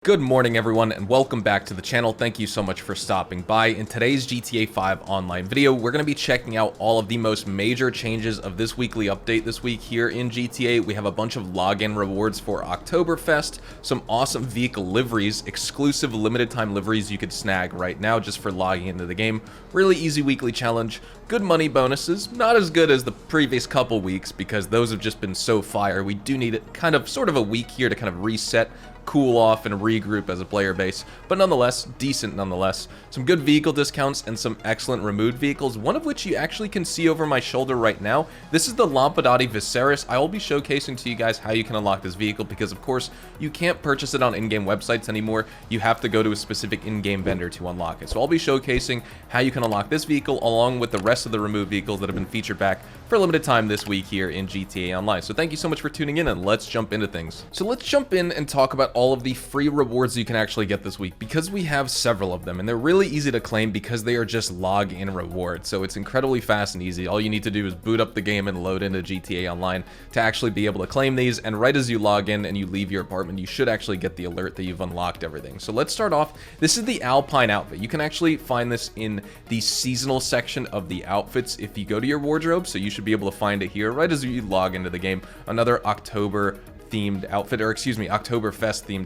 Good morning everyone and welcome back to the channel. Thank you so much for stopping by. In today's GTA 5 Online video, we're going to be checking out all of the most major changes of this weekly update this week here in GTA. We have a bunch of login rewards for Oktoberfest, some awesome vehicle liveries, exclusive limited time liveries you could snag right now just for logging into the game, really easy weekly challenge, good money bonuses, not as good as the previous couple weeks because those have just been so fire. We do need sort of a week here to kind of reset, cool off, and regroup as a player base, but nonetheless, decent nonetheless. Some good vehicle discounts and some excellent removed vehicles, one of which you actually can see over my shoulder right now. This is the Lampadati Viserys. I will be showcasing to you guys how you can unlock this vehicle because, of course, you can't purchase it on in-game websites anymore. You have to go to a specific in-game vendor to unlock it. So I'll be showcasing how you can unlock this vehicle along with the rest of the removed vehicles that have been featured back for a limited time this week here in GTA Online. So thank you so much for tuning in and let's jump into things. So let's jump in and talk about all of the free rewards you can actually get this week because we have several of them and they're really easy to claim because they are just log-in rewards. So it's incredibly fast and easy. All you need to do is boot up the game and load into GTA Online to actually be able to claim these, and right as you log in and you leave your apartment, you should actually get the alert that you've unlocked everything. So let's start off. This is the Alpine outfit. You can actually find this in the seasonal section of the outfits if you go to your wardrobe, so you should be able to find it here right as you log into the game. Another Oktoberfest themed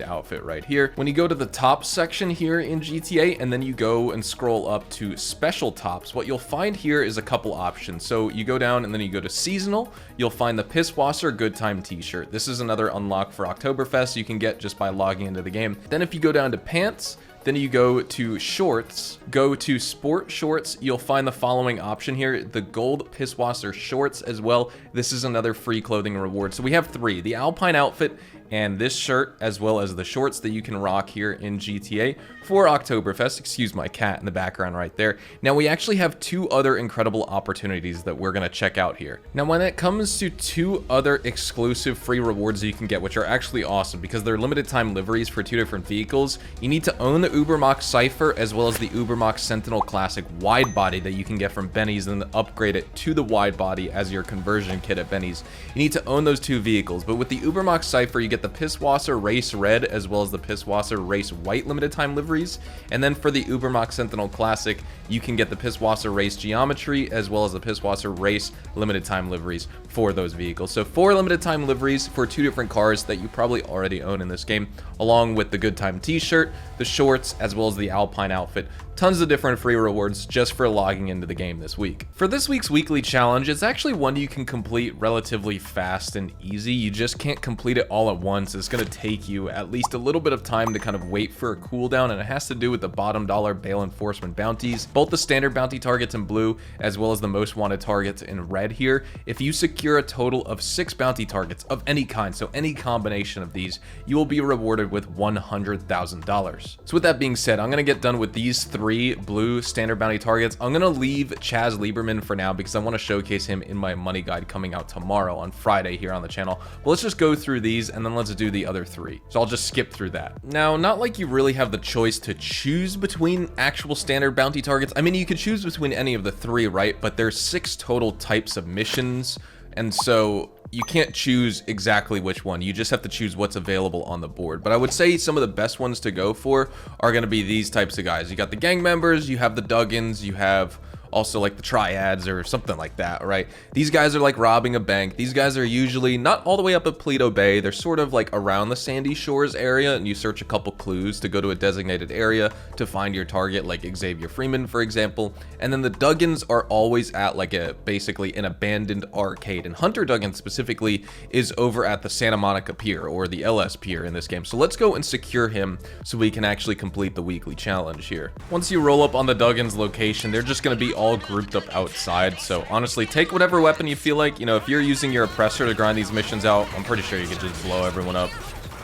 outfit right here. When you go to the top section here in GTA and then you go and scroll up to special tops, what you'll find here is a couple options. So you go down and then you go to seasonal, you'll find the Pisswasser Good Time t-shirt. This is another unlock for Oktoberfest you can get just by logging into the game. Then if you go down to pants, then you go to shorts, go to sport shorts, you'll find the following option here, the gold Pisswasser shorts as well. This is another free clothing reward. So we have three, the Alpine outfit and this shirt, as well as the shorts that you can rock here in GTA for Oktoberfest. Excuse my cat in the background right there. Now we actually have two other incredible opportunities that we're gonna check out here. Now when it comes to two other exclusive free rewards you can get, which are actually awesome because they're limited time liveries for two different vehicles, you need to own the Ubermacht Cypher as well as the Ubermacht Sentinel Classic wide body that you can get from Benny's and then upgrade it to the wide body as your conversion kit at Benny's. You need to own those two vehicles, but with the Ubermacht Cypher you get the Pisswasser Race Red as well as the Pisswasser Race White limited time liveries, and then for the Ubermacht Sentinel Classic you can get the Pisswasser Race Geometry as well as the Pisswasser Race limited time liveries for those vehicles. So 4 limited time liveries for 2 different cars that you probably already own in this game, along with the Good Time t-shirt, the shorts, as well as the Alpine outfit. Tons of different free rewards just for logging into the game this week. For this week's weekly challenge, it's actually one you can complete relatively fast and easy. You just can't complete it all at once. It's going to take you at least a little bit of time to kind of wait for a cooldown, and it has to do with the bottom dollar bail enforcement bounties, both the standard bounty targets in blue as well as the most wanted targets in red here. If you secure a total of 6 bounty targets of any kind, so any combination of these, you will be rewarded with $100,000. So with that being said, I'm going to get done with these 3 blue standard bounty targets. I'm gonna leave Chaz Lieberman for now because I want to showcase him in my money guide coming out tomorrow on Friday here on the channel. But let's just go through these and then let's do the other 3. So I'll just skip through that. Now, not like you really have the choice to choose between actual standard bounty targets. I mean, you could choose between any of the 3, right? But there's 6 total types of missions, and so you can't choose exactly which one. You just have to choose what's available on the board. But I would say some of the best ones to go for are going to be these types of guys. You got the gang members, you have the Duggins, you have also like the triads or something like that, right? These guys are like robbing a bank. These guys are usually not all the way up at Paleto Bay. They're sort of like around the Sandy Shores area, and you search a couple clues to go to a designated area to find your target, like Xavier Freeman, for example. And then the Duggins are always at like basically an abandoned arcade, and Hunter Duggan specifically is over at the Santa Monica Pier, or the LS Pier in this game. So let's go and secure him so we can actually complete the weekly challenge here. Once you roll up on the Duggins location, they're just going to be all grouped up outside. So honestly, take whatever weapon you feel like. You know, if you're using your oppressor to grind these missions out, I'm pretty sure you could just blow everyone up,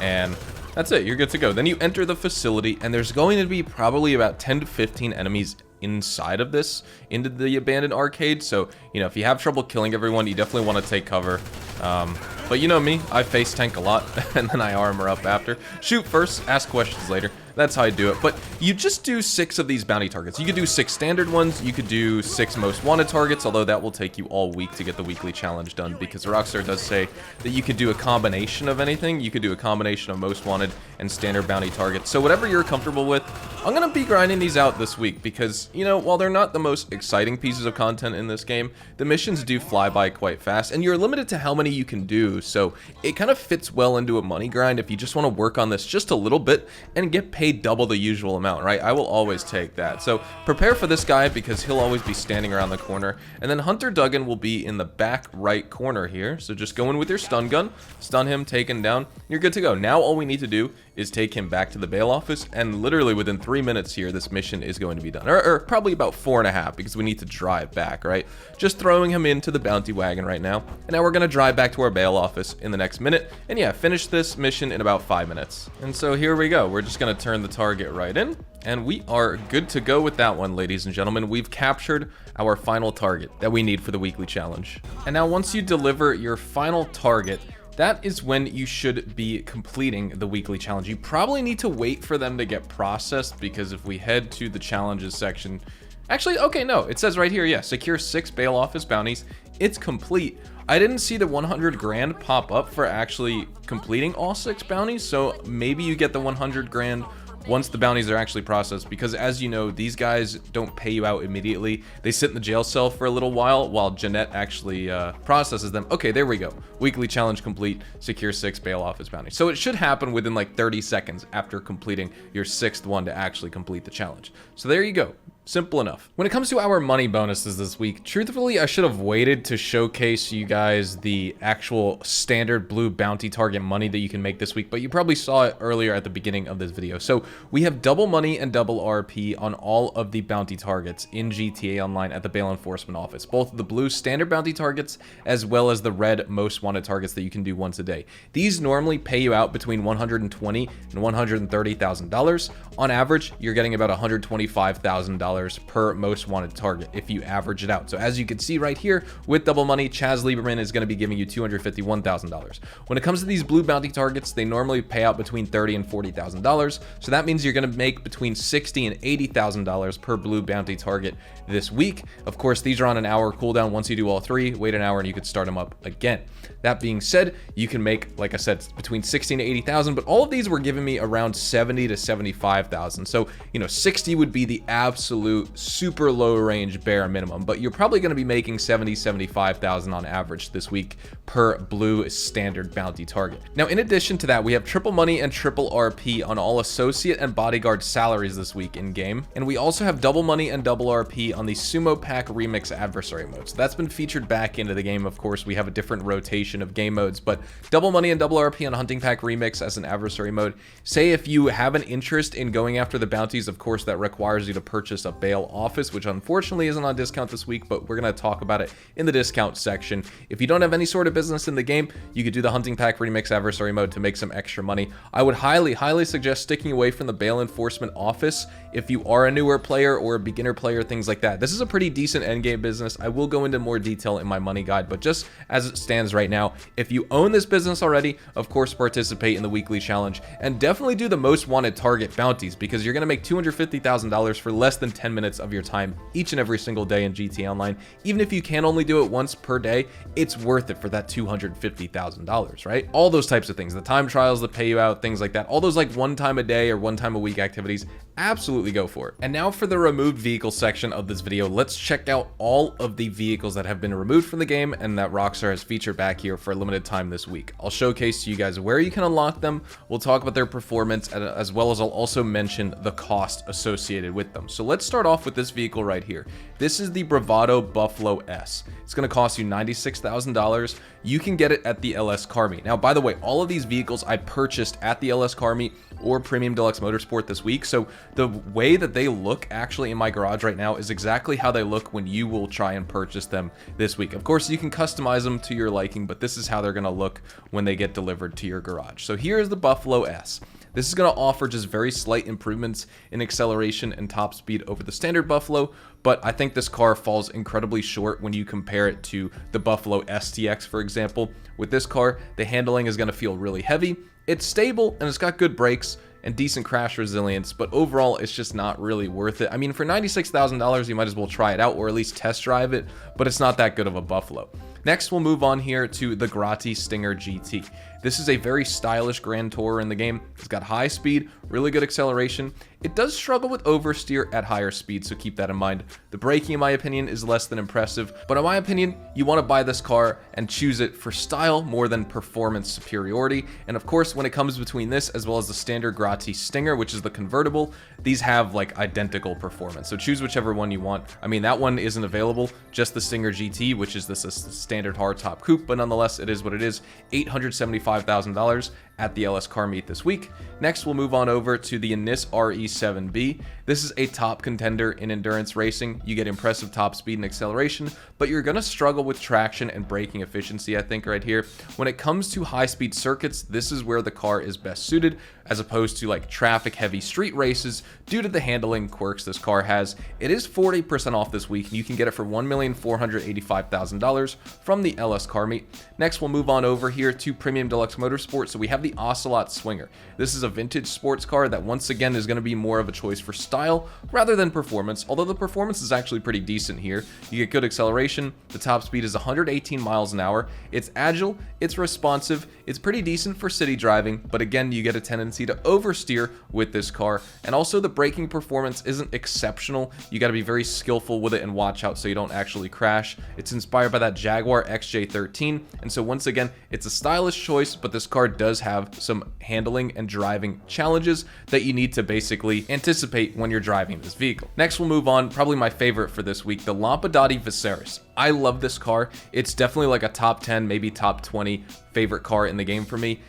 and that's it. You're good to go. Then you enter the facility, and there's going to be probably about 10 to 15 enemies inside of this, into the abandoned arcade. So, you know, if you have trouble killing everyone, you definitely want to take cover. But you know me, I face tank a lot, and then I armor up after. Shoot first, ask questions later. that's how I do it. But you just do 6 of these bounty targets. You could do 6 standard ones, you could do 6 most wanted targets, although that will take you all week to get the weekly challenge done, because Rockstar does say that you could do a combination of anything. You could do a combination of most wanted and standard bounty targets. So whatever you're comfortable with, I'm gonna be grinding these out this week because, you know, while they're not the most exciting pieces of content in this game, the missions do fly by quite fast, and you're limited to how many you can do, so it kind of fits well into a money grind if you just want to work on this just a little bit and get paid double the usual amount, right? I will always take that. So prepare for this guy because he'll always be standing around the corner, and then Hunter Duggan will be in the back right corner here, so just go in with your stun gun, stun him, take him down, you're good to go. Now all we need to do is take him back to the bail office, and literally within 3 minutes here, this mission is going to be done. Or probably about 4.5, because we need to drive back, right? Just throwing him into the bounty wagon right now. And now we're going to drive back to our bail office in the next minute. And yeah, finish this mission in about 5 minutes. And so here we go. We're just going to turn the target right in. And we are good to go with that one, ladies and gentlemen. We've captured our final target that we need for the weekly challenge. And now once you deliver your final target, that is when you should be completing the weekly challenge. You probably need to wait for them to get processed, because if we head to the challenges section, actually, okay, no, it says right here, yeah, secure 6 bail office bounties. It's complete. I didn't see the 100 grand pop up for actually completing all 6 bounties, so maybe you get the 100 grand once the bounties are actually processed, because as you know, these guys don't pay you out immediately. They sit in the jail cell for a little while Jeanette actually processes them. Okay, there we go. Weekly challenge complete, secure 6 bail office bounties. So it should happen within like 30 seconds after completing your 6th one to actually complete the challenge. So there you go. Simple enough. When it comes to our money bonuses this week, truthfully, I should have waited to showcase you guys the actual standard blue bounty target money that you can make this week, but you probably saw it earlier at the beginning of this video. So we have double money and double RP on all of the bounty targets in GTA Online at the bail enforcement office, both the blue standard bounty targets as well as the red most wanted targets that you can do once a day. These normally pay you out between $120,000 and $130,000. On average, you're getting about $125,000 per most wanted target if you average it out. So as you can see right here, with double money, Chaz Lieberman is going to be giving you $251,000. When it comes to these blue bounty targets, they normally pay out between $30,000 and $40,000. So that means you're going to make between $60,000 and $80,000 per blue bounty target this week. Of course, these are on an hour cooldown. Once you do all 3, wait an hour and you could start them up again. That being said, you can make, like I said, between $60,000 and $80,000, but all of these were giving me around $70,000 to $75,000. So, you know, 60 would be the absolute super low range bare minimum, but you're probably going to be making $70,000, $75,000 on average this week per blue standard bounty target. Now, in addition to that, we have triple money and triple RP on all associate and bodyguard salaries this week in game, and we also have double money and double RP on the Sumo Pack Remix adversary mode. So that's been featured back into the game. Of course, we have a different rotation of game modes, but double money and double RP on Hunting Pack Remix as an adversary mode. Say if you have an interest in going after the bounties, of course, that requires you to purchase a bail office, which unfortunately isn't on discount this week, but we're going to talk about it in the discount section. If you don't have any sort of business in the game, you could do the Hunting Pack Remix adversary mode to make some extra money. I would highly suggest sticking away from the bail enforcement office if you are a newer player or a beginner player, things like that. This is a pretty decent endgame business. I will go into more detail in my money guide, but just as it stands right now, if you own this business already, of course, participate in the weekly challenge and definitely do the most wanted target bounties, because you're going to make $250,000 for less than 10 minutes of your time each and every single day in GTA Online. Even if you can only do it once per day, it's worth it for that $250,000, right? All those types of things, the time trials that pay you out, things like that, all those like 1 time a day or 1 time a week activities, absolutely go for it. And now for the removed vehicle section of this video, let's check out all of the vehicles that have been removed from the game and that Rockstar has featured back here for a limited time this week. I'll showcase to you guys where you can unlock them. We'll talk about their performance, as well as I'll also mention the cost associated with them. So let's start off with this vehicle right here. This is the Bravado Buffalo S. It's going to cost you $96,000. You can get it at the LS Car Meet. Now, by the way, all of these vehicles I purchased at the LS Car Meet or Premium Deluxe Motorsport this week. So the way that they look actually in my garage right now is exactly how they look when you will try and purchase them this week. Of course, you can customize them to your liking, but this is how they're going to look when they get delivered to your garage. So here's the Buffalo S. This is going to offer just very slight improvements in acceleration and top speed over the standard Buffalo, but I think this car falls incredibly short when you compare it to the Buffalo STX, for example. With this car, the handling is going to feel really heavy. It's stable and it's got good brakes. and decent crash resilience, but overall it's just not really worth it. I mean, for $96,000 you might as well try it out or at least test drive it, but it's not that good of a Buffalo. Next, we'll move on here to the Grotti Stinger GT. This is a very stylish Grand Tourer in the game. It's got high speed, really good acceleration. It does struggle with oversteer at higher speed, so keep that in mind. The braking, in my opinion, is less than impressive, but in my opinion, you want to buy this car and choose it for style more than performance superiority. And of course, when it comes between this as well as the standard Grotti Stinger, which is the convertible, these have like identical performance. So choose whichever one you want. I mean, that one isn't available, just the Stinger GT, which is this standard hardtop coupe, but nonetheless, it is what it is. $875,000 at the LS Car Meet this week. Next, we'll move on over to the Inis RE7B. This is a top contender in endurance racing. You get impressive top speed and acceleration, but you're going to struggle with traction and braking efficiency, I think, right here. When it comes to high-speed circuits, this is where the car is best suited, as opposed to like traffic-heavy street races, due to the handling quirks this car has. It is 40% off this week, and you can get it for $1,485,000 from the LS Car Meet. Next, we'll move on over here to Premium Deluxe Motorsport. So we have the Ocelot Swinger. This is a vintage sports car that once again is going to be more of a choice for style rather than performance, although the performance is actually pretty decent here. You get good acceleration, the top speed is 118 miles an hour, it's agile, it's responsive, it's pretty decent for city driving, but again, you get a tendency to oversteer with this car, and also the braking performance isn't exceptional. You got to be very skillful with it and watch out so you don't actually crash. It's inspired by that Jaguar XJ13, and so once again, it's a stylish choice, but this car does have some handling and driving challenges that you need to basically anticipate when you're driving this vehicle. Next, we'll move on, probably my favorite for this week, the Lampadati Viceris. I love this car. It's definitely like a top 10, maybe top 20 favorite car in the game for me.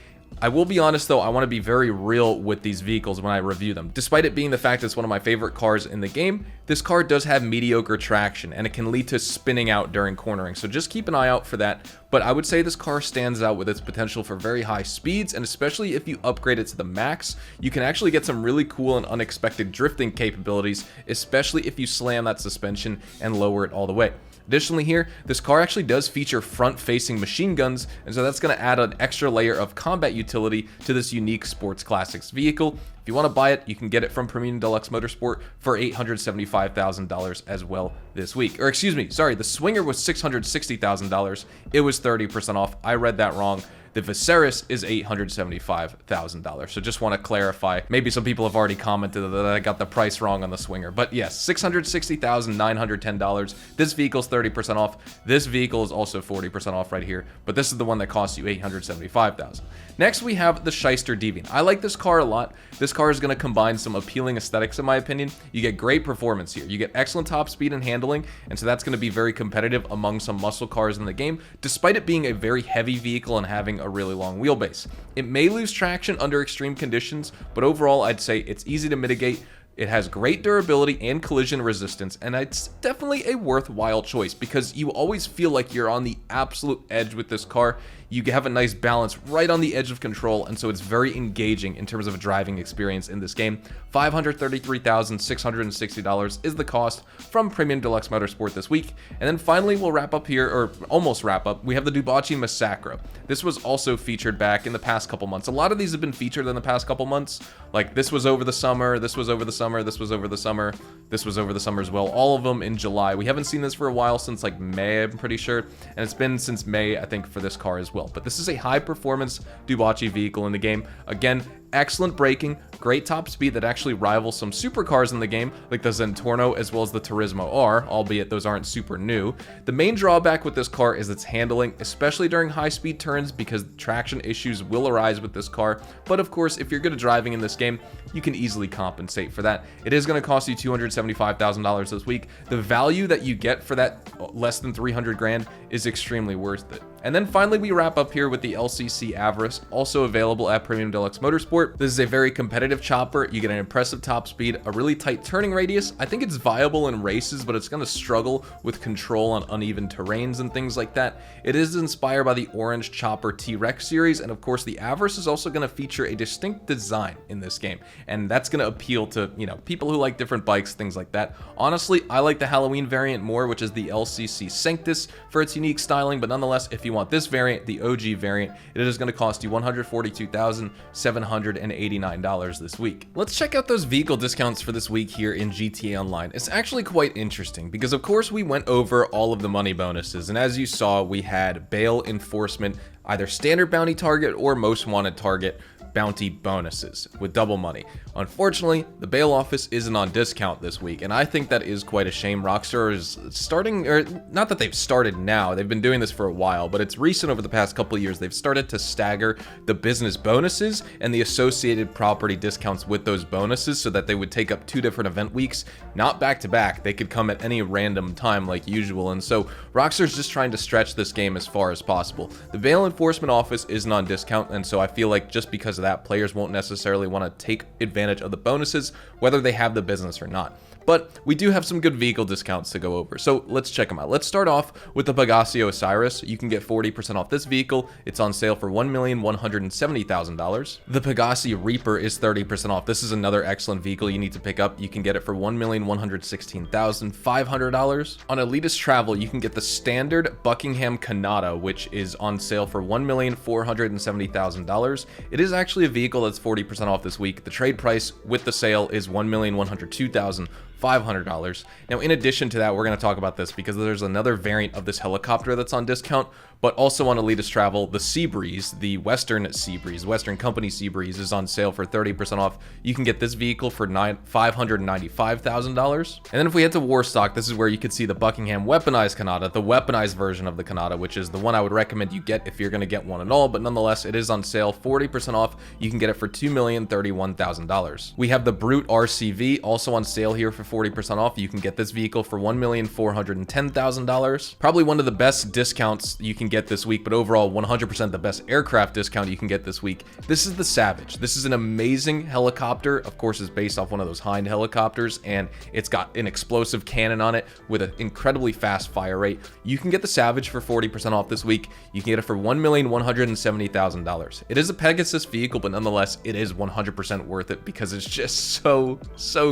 I will be honest though, I want to be very real with these vehicles when I review them. Despite it being the fact it's one of my favorite cars in the game, this car does have mediocre traction and it can lead to spinning out during cornering, so just keep an eye out for that. But I would say this car stands out with its potential for very high speeds, and especially if you upgrade it to the max, you can actually get some really cool and unexpected drifting capabilities, especially if you slam that suspension and lower it all the way. Additionally here, this car actually does feature front-facing machine guns, and so that's going to add an extra layer of combat utility to this unique sports classics vehicle. If you want to buy it, you can get it from Premium Deluxe Motorsport for $875,000 as well this week. Or excuse me, sorry, the Swinger was $660,000. It was 30% off. I read that wrong. The Viceris is $875,000. So just want to clarify. Maybe some people have already commented that I got the price wrong on the Swinger. But yes, $660,910. This vehicle's 30% off. This vehicle is also 40% off right here. But this is the one that costs you $875,000. Next, we have the Shyster Deviant. I like this car a lot. This car is going to combine some appealing aesthetics, in my opinion. You get great performance here. You get excellent top speed and handling, and so that's going to be very competitive among some muscle cars in the game, despite it being a very heavy vehicle and having a really long wheelbase. It may lose traction under extreme conditions, but overall, I'd say it's easy to mitigate. It has great durability and collision resistance, and it's definitely a worthwhile choice because you always feel like you're on the absolute edge with this car. You have a nice balance right on the edge of control, and so it's very engaging in terms of a driving experience in this game. $533,660 is the cost from Premium Deluxe Motorsport this week. And then finally, we'll wrap up here, or almost wrap up. We have the Dubocci Massacro. This was also featured back in the past couple months. A lot of these have been featured in the past couple months. Like this was over the summer, this was over the summer, this was over the summer, this was over the summer as well. All of them in July. We haven't seen this for a while, since like May, I'm pretty sure. And it's been since May, I think, for this car as well. But this is a high-performance Dubocci vehicle in the game. Again, excellent braking, great top speed that actually rivals some supercars in the game, like the Zentorno as well as the Turismo R, albeit those aren't super new. The main drawback with this car is its handling, especially during high-speed turns, because traction issues will arise with this car. But of course, if you're good at driving in this game, you can easily compensate for that. It is going to cost you $275,000 this week. The value that you get for that less than 300 grand is extremely worth it. And then finally, we wrap up here with the LCC Avarice, also available at Premium Deluxe Motorsport. This is a very competitive chopper. You get an impressive top speed, a really tight turning radius. I think it's viable in races, but it's going to struggle with control on uneven terrains and things like that. It is inspired by the orange chopper T-Rex series, and of course, the Avarice is also going to feature a distinct design in this game, and that's going to appeal to, you know, people who like different bikes, things like that. Honestly, I like the Halloween variant more, which is the LCC Sanctus, for its unique styling, but nonetheless, if you want this variant, the OG variant, it is going to cost you $142,700 $189 this week. Let's check out those vehicle discounts for this week here in GTA Online. It's actually quite interesting because of course we went over all of the money bonuses, and as you saw, we had bail enforcement, either standard bounty target or most wanted target bounty bonuses with double money. Unfortunately, the bail office isn't on discount this week, and I think that is quite a shame. Rockstar is starting, or not that they've started now, they've been doing this for a while, but it's recent over the past couple of years. They've started to stagger the business bonuses and the associated property discounts with those bonuses so that they would take up 2 different event weeks, not back to back. They could come at any random time like usual, and so Rockstar's just trying to stretch this game as far as possible. The bail enforcement office isn't on discount, and so I feel like just because of that, players won't necessarily want to take advantage of the bonuses, whether they have the business or not. But we do have some good vehicle discounts to go over, so let's check them out. Let's start off with the Pegasio Osiris. You can get 40% off this vehicle. It's on sale for $1,170,000. The Pegasio Reaper is 30% off. This is another excellent vehicle you need to pick up. You can get it for $1,116,500. On Elitist Travel, you can get the standard Buckingham Canada, which is on sale for $1,470,000. It is actually a vehicle that's 40% off this week. The trade price with the sale is $1,102,500. Now, in addition to that, we're going to talk about this because there's another variant of this helicopter that's on discount, but also on Elitist Travel, the Seabreeze, the Western Seabreeze, Western Company Seabreeze is on sale for 30% off. You can get this vehicle for $595,000. And then if we head to Warstock, this is where you could see the Buckingham Weaponized Canada, the weaponized version of the Canada, which is the one I would recommend you get if you're going to get one at all, but nonetheless, it is on sale, 40% off. You can get it for $2,031,000. We have the Brute RCV, also on sale here for 40% off. You can get this vehicle for $1,410,000. Probably one of the best discounts you can get this week, but overall 100% the best aircraft discount you can get this week. This is the Salvage. This is an amazing helicopter. Of course, it's based off one of those Hind helicopters, and it's got an explosive cannon on it with an incredibly fast fire rate. You can get the Salvage for 40% off this week. You can get it for $1,170,000. It is a Pegasus vehicle, but nonetheless, it is 100% worth it because it's just so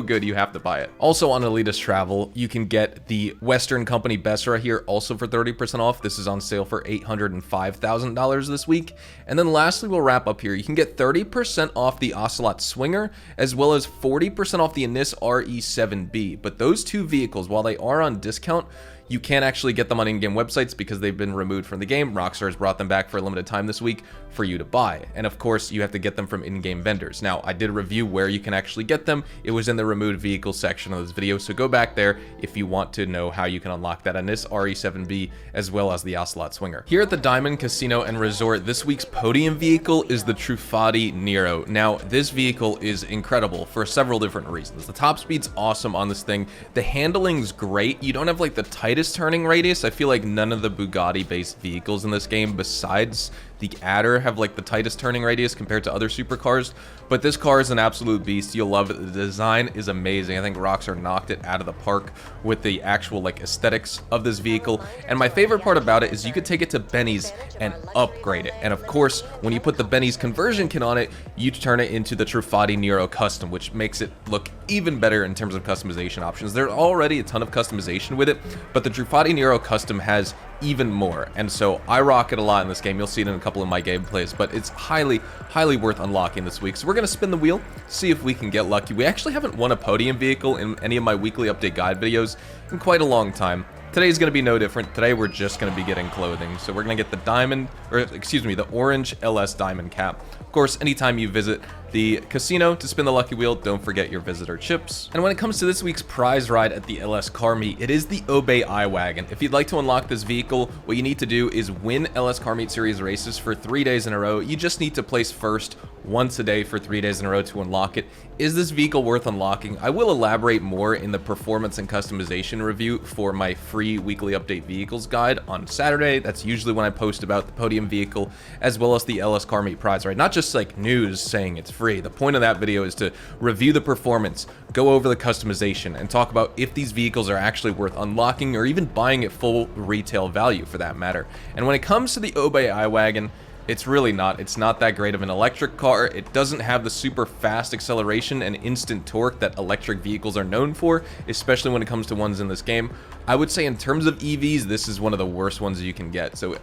good. You have to buy it. Also on Elitist Travel, you can get the Western Company Bessera here also for 30% off. This is on sale for $805,000 this week. And then lastly, we'll wrap up here. You can get 30% off the Ocelot Swinger, as well as 40% off the Anis RE7B. But those two vehicles, while they are on discount, you can't actually get them on in-game websites because they've been removed from the game. Rockstar has brought them back for a limited time this week for you to buy. And of course, you have to get them from in-game vendors. Now, I did review where you can actually get them. It was in the removed vehicle section of this video, so go back there if you want to know how you can unlock that on this RE7B as well as the Ocelot Swinger. Here at the Diamond Casino and Resort, this week's podium vehicle is the Truffati Nero. Now, this vehicle is incredible for several different reasons. The top speed's awesome on this thing. The handling's great. You don't have like the tightest turning radius. I feel like none of the Bugatti-based vehicles in this game besides the Adder have like the tightest turning radius compared to other supercars, but this car is an absolute beast. You'll love it. The design is amazing. I think Rockstar knocked it out of the park with the actual like aesthetics of this vehicle, and my favorite part about it is you could take it to Benny's and upgrade it, and of course when you put the Benny's conversion kit on it, you turn it into the Truffati Nero Custom, which makes it look even better in terms of customization options. There's already a ton of customization with it, but the Truffati Nero Custom has even more, and so I rock it a lot in this game. You'll see it in a couple of my gameplays, but it's highly worth unlocking this week. So we're gonna spin the wheel, see if we can get lucky. We actually haven't won a podium vehicle in any of my weekly update guide videos in quite a long time. Today's gonna be no different. Today we're just gonna be getting clothing. So we're gonna get the diamond, or excuse me, the orange LS diamond cap. Of course, anytime you visit the casino to spin the lucky wheel, don't forget your visitor chips. And when it comes to this week's prize ride at the LS Car Meet, it is the Obey iWagon. If you'd like to unlock this vehicle, what you need to do is win LS Car Meet Series races for 3 days in a row. You just need to place first once a day for 3 days in a row to unlock it. Is this vehicle worth unlocking? I will elaborate more in the performance and customization review for my free weekly update vehicles guide on Saturday. That's usually when I post about the podium vehicle as well as the LS Car Meet prize ride. Not just like news saying it's free. The point of that video is to review the performance, go over the customization, and talk about if these vehicles are actually worth unlocking or even buying at full retail value for that matter. And when it comes to the Obey iWagon, it's really not. It's not that great of an electric car. It doesn't have the super fast acceleration and instant torque that electric vehicles are known for, especially when it comes to ones in this game. I would say in terms of EVs, this is one of the worst ones you can get. So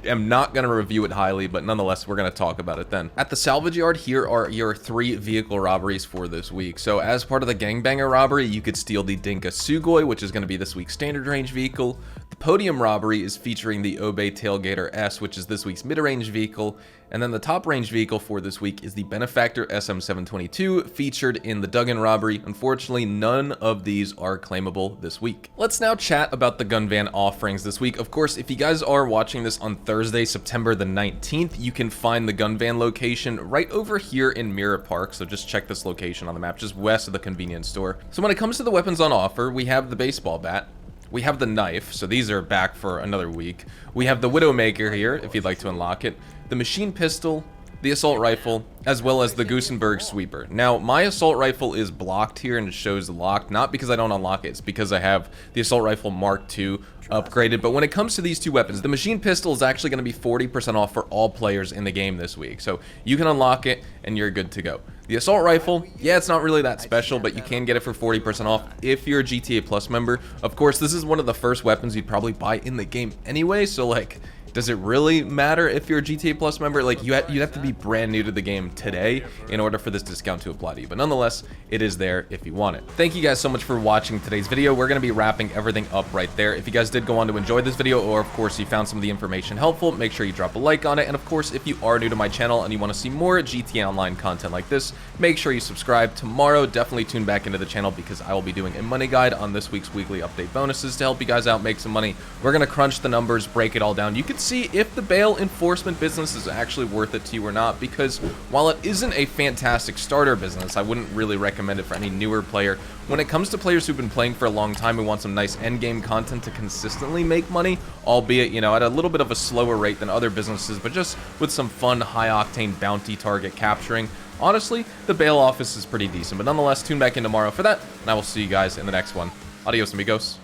am not going to review it highly, but nonetheless, we're going to talk about it then. At the salvage yard, here are your 3 vehicle robberies for this week. So as part of the gangbanger robbery, you could steal the Dinka Sugoi, which is going to be this week's standard range vehicle. The podium robbery is featuring the Obey Tailgater S, which is this week's mid-range vehicle. And then the top range vehicle for this week is the Benefactor SM722, featured in the Duggan robbery. Unfortunately, none of these are claimable this week. Let's now chat about the gun van offerings this week. Of course, if you guys are watching this on Thursday, September the 19th, you can find the gun van location right over here in Mirror Park. So just check this location on the map, just west of the convenience store. So when it comes to the weapons on offer, we have the baseball bat. We have the knife, so these are back for another week. We have the Widowmaker here, if you'd like to unlock it. The machine pistol, the assault rifle, as well as the Gusenberg sweeper. Now, my assault rifle is blocked here and it shows locked, not because I don't unlock it, it's because I have the assault rifle Mark II upgraded. But when it comes to these 2 weapons, the machine pistol is actually going to be 40% off for all players in the game this week. So you can unlock it and you're good to go. The assault rifle, yeah, it's not really that special, but you can get it for 40% off if you're a GTA Plus member. Of course, this is one of the first weapons you'd probably buy in the game anyway, so like, does it really matter if you're a GTA Plus member? Like, you'd have to be brand new to the game today in order for this discount to apply to you. But nonetheless, it is there if you want it. Thank you guys so much for watching today's video. We're going to be wrapping everything up right there. If you guys did go on to enjoy this video, or of course you found some of the information helpful, make sure you drop a like on it. And of course, if you are new to my channel and you want to see more GTA Online content like this, make sure you subscribe. Tomorrow, definitely tune back into the channel because I will be doing a money guide on this week's weekly update bonuses to help you guys out make some money. We're going to crunch the numbers, break it all down. You can see if the bail enforcement business is actually worth it to you or not, because while it isn't a fantastic starter business, I wouldn't really recommend it for any newer player. When it comes to players who've been playing for a long time and want some nice endgame content to consistently make money, albeit, you know, at a little bit of a slower rate than other businesses, but just with some fun, high-octane bounty target capturing, honestly, the bail office is pretty decent. But nonetheless, tune back in tomorrow for that, and I will see you guys in the next one. Adios, amigos.